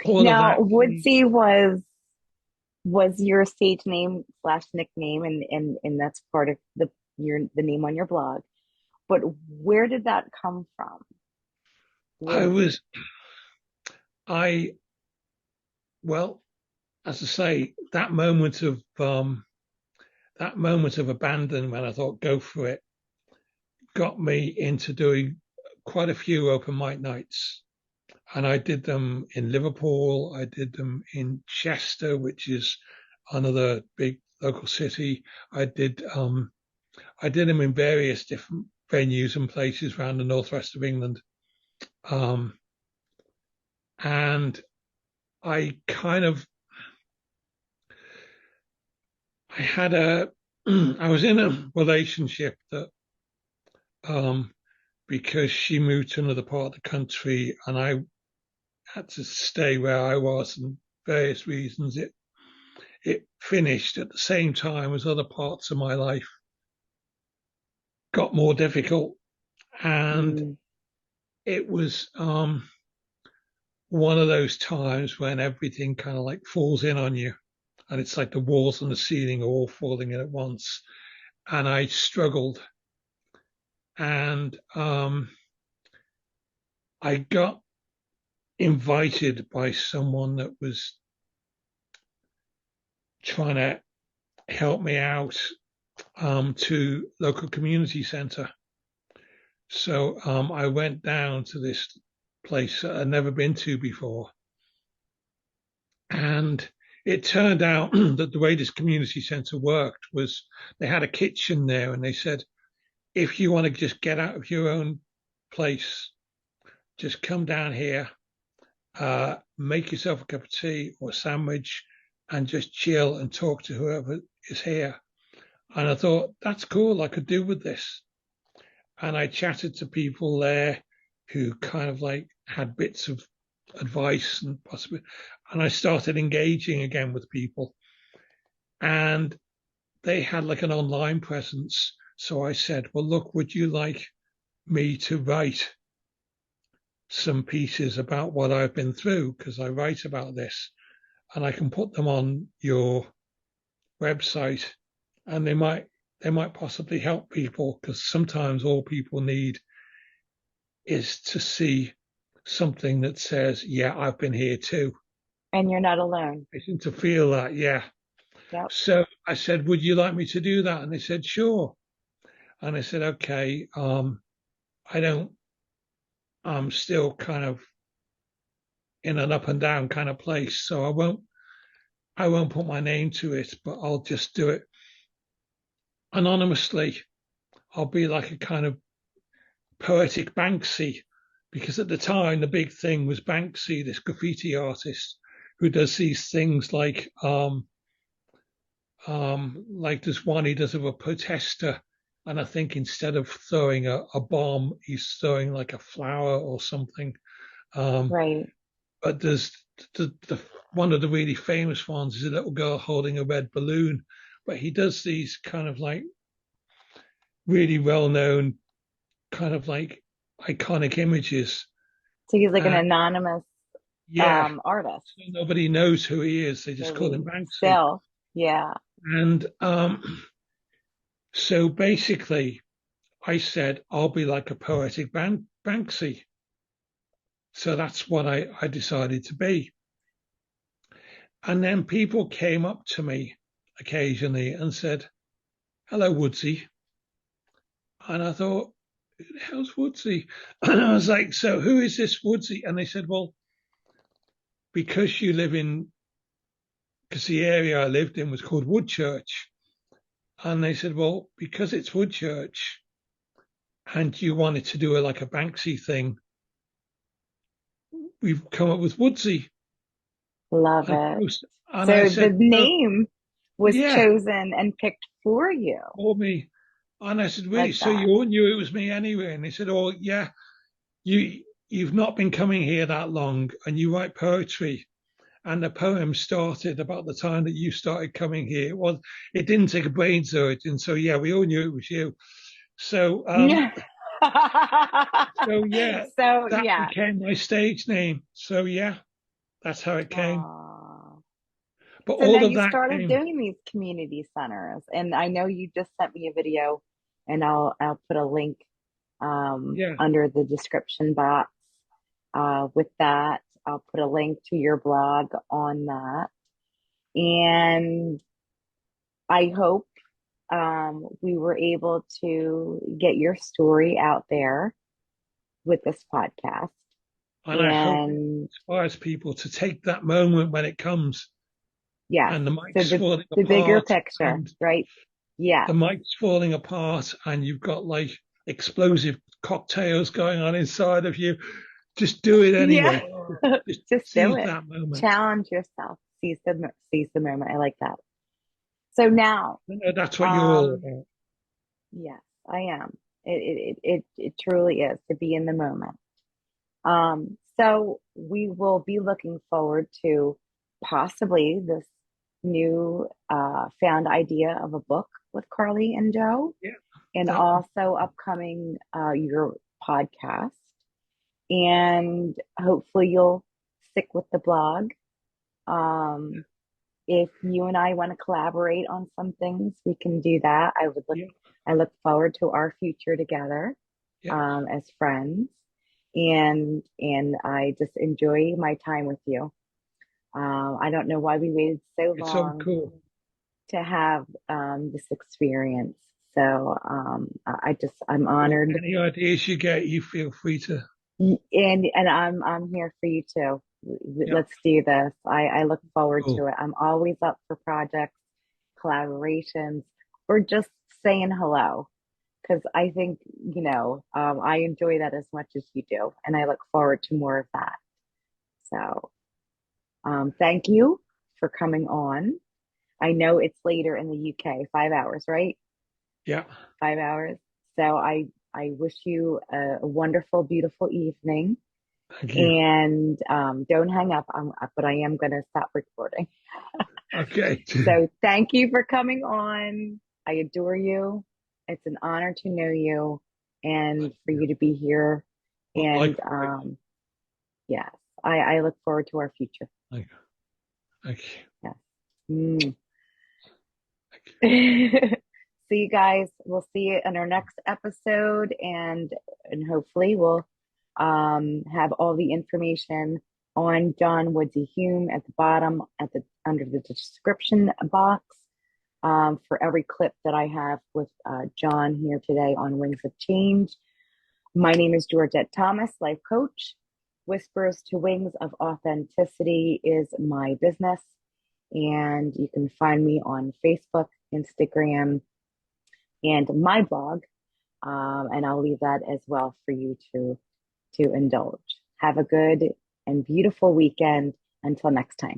all of Now, that. Woodsy was your stage name slash nickname, and that's part of the name on your blog. But where did that come from? I Woodsy. was, I, well, as I say, that moment of abandon when I thought, go for it, got me into doing quite a few open mic nights. And I did them in Liverpool. I did them in Chester, which is another big local city. I did them in various different venues and places around the northwest of England. Um, and I kind of, I had a, I was in a relationship that, um, because she moved to another part of the country and I had to stay where I was and various reasons, it finished at the same time as other parts of my life got more difficult. And Mm. it was one of those times when everything kind of like falls in on you. And it's like the walls and the ceiling are all falling in at once. And I struggled. And I got invited by someone that was trying to help me out to local community centre. So I went down to this place that I'd never been to before. And it turned out that the way this community centre worked was they had a kitchen there and they said, if you want to just get out of your own place, just come down here, make yourself a cup of tea or a sandwich and just chill and talk to whoever is here. And I thought, that's cool. I could do with this. And I chatted to people there who kind of like had bits of advice and possibly, and I started engaging again with people. And they had like an online presence. So I said, well, look, would you like me to write some pieces about what I've been through? Because I write about this and I can put them on your website and they might possibly help people because sometimes all people need is to see something that says, yeah, I've been here too. And you're not alone. I seem to feel that, yeah. Yep. So I said, would you like me to do that? And they said, sure. And I said, okay, I don't, I'm still kind of in an up and down kind of place. So I won't put my name to it, but I'll just do it anonymously. I'll be like a kind of poetic Banksy, because at the time the big thing was Banksy, this graffiti artist who does these things like there's one he does of a protester, and I think instead of throwing a bomb, he's throwing like a flower or something. Um, Right. but there's the one of the really famous ones is a little girl holding a red balloon, but he does these kind of like really well known kind of like iconic images. So he's like an And anonymous yeah, artist. so nobody knows who he is. They just call him Really. Banksy. Still. Yeah. And so basically, I said, I'll be like a poetic Banksy. So that's what I decided to be. And then people came up to me occasionally and said, hello, Woodsy. And I thought, who the hell's Woodsy? And I was like, so who is this Woodsy? And they said, well, because you live in, because the area I lived in was called Woodchurch. And they said, well, because it's Woodchurch and you wanted to do like a Banksy thing, we've come up with Woodsy. Love And, it. and I So the said, no, name was yeah, chosen and picked for you. for me. And I said, really? Like So that. you all knew it was me anyway? And they said, oh, yeah, you've not been coming here that long and you write poetry. And the poem started about the time that you started coming here. It didn't take a brain surgeon. So yeah, we all knew it was you. So, Yeah. so yeah, So that yeah. became my stage name. So yeah, That's how it came. Aw. But So all then of you that started came, doing these community centers, and I know you just sent me a video, and I'll put a link yeah. under the description box. With that, I'll put a link to your blog on that, and I hope we were able to get your story out there with this podcast. And I hope it And inspires people to take that moment when it comes yes, and the so mic's falling the bigger apart picture, and right? the Yes. mic's falling apart and you've got like explosive cocktails going on inside of you. Just do it Yeah. anyway. Just Just do seize it. that moment. Challenge yourself. Seize the moment. I like that. So now, You know, that's what you're all um, about. yes, I am. It truly is to be in the moment. So we will be looking forward to possibly this new found idea of a book with Carly and Joe, Yeah, and that would, also upcoming your podcast. And hopefully you'll stick with the blog. Um, if you and I want to collaborate on some things, we can do that. yeah, I look forward to our future together, yeah. as friends. And I just enjoy my time with you. I don't know why we waited so It's so long cool. to have this experience. So I'm Well, honored, any ideas you get, you feel free to. and I'm here for you too. Yeah, Let's do this. I look forward cool. to it. I'm always up for projects, collaborations, or just saying hello. Because I think, I enjoy that as much as you do, and I look forward to more of that. So, thank you for coming on. I know it's later in the UK, 5 hours, right? Yeah, 5 hours. So I wish you a wonderful, beautiful evening. thank you. And don't hang up, but I am going to stop recording. Okay. So thank you for coming on. I adore you. It's an honor to know you and Thank for you. you to be here. Well, And likewise. yes, I look forward to our future. Thank you. Thank you. Yes. Mm. Thank you. See you guys. We'll see you in our next episode, and hopefully we'll have all the information on John Woodsy Hume at the bottom at the under the description box, for every clip that I have with John here today on Wings of Change. My name is Georgette Thomas, life coach. Whispers to Wings of Authenticity is my business, and you can find me on Facebook, Instagram, and my blog. And I'll leave that as well for you to indulge. Have a good and beautiful weekend. Until next time.